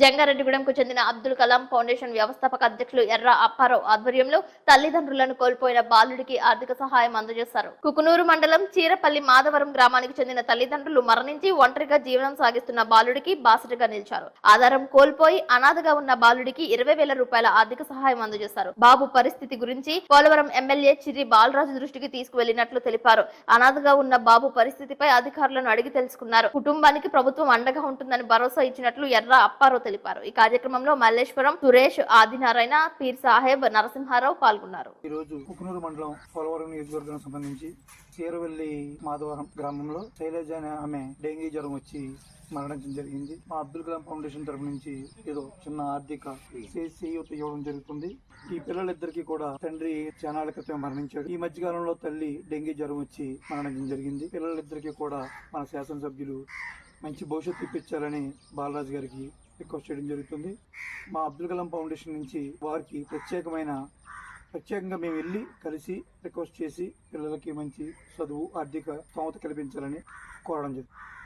జంగారెడ్డిగూడెంకు చెందిన అబ్దుల్ కలాం ఫౌండేషన్ వ్యవస్థాపక అధ్యక్షులు ఎర్ర అప్పారావు ఆధ్వర్యంలో తల్లిదండ్రులను కోల్పోయిన బాలుడికి ఆర్థిక సహాయం అందజేశారు. కుకునూరు మండలం చీరపల్లి మాధవరం గ్రామానికి చెందిన తల్లిదండ్రులు మరణించి ఒంటరిగా జీవనం సాగిస్తున్న బాలుడికి బాసటగా నిలిచారు. ఆధారం కోల్పోయి అనాథగా ఉన్న బాలుడికి 20,000 రూపాయల ఆర్థిక సహాయం అందజేశారు. బాబు పరిస్థితి గురించి పోలవరం ఎమ్మెల్యే చిర్రి బాలరాజు దృష్టికి తీసుకువెళ్లినట్లు తెలిపారు. అనాథగా ఉన్న బాబు పరిస్థితిపై అధికారులను అడిగి తెలుసుకున్నారు. కుటుంబానికి ప్రభుత్వం అండగా ఉంటుందని భరోసా ఇచ్చినట్లు ఎర్ర అప్పారావు తెలిపారు. ఈ కార్యక్రమంలో మల్లేశ్వరం, సురేష్, ఆదినారాయణ, పీర్ సాహెబ్, నరసింహారావు పాల్గొన్నారు. ఈ రోజు కుకునూరు మండలం పోలవరం నియోజకవర్గానికి సంబంధించి చీరవెల్లి మాధవరం గ్రామంలో శైలజ అనే ఆమె డెంగీ జ్వరం వచ్చి మరణించడం జరిగింది. మా అబ్దుల్ కలాం ఫౌండేషన్ తరఫు నుంచి ఏదో చిన్న ఆర్థిక చేయూత ఇవ్వడం జరుగుతుంది. ఈ పిల్లలిద్దరికి కూడా తండ్రి చానాళ్ల క్రితం మరణించాడు. ఈ మధ్యకాలంలో తల్లి డెంగీ జ్వరం వచ్చి మరణించడం జరిగింది. పిల్లలిద్దరికి కూడా మన శాసనసభ్యులు మంచి భవిష్యత్తు ఇప్పించాలని బాలరాజు గారికి రిక్వెస్ట్ చేయడం జరుగుతుంది. మా అబ్దుల్ కలాం ఫౌండేషన్ నుంచి వారికి ప్రత్యేకంగా మేము వెళ్ళి కలిసి రిక్వెస్ట్ చేసి పిల్లలకి మంచి చదువు, ఆర్థిక స్తోమత కల్పించాలని కోరడం జరుగుతుంది.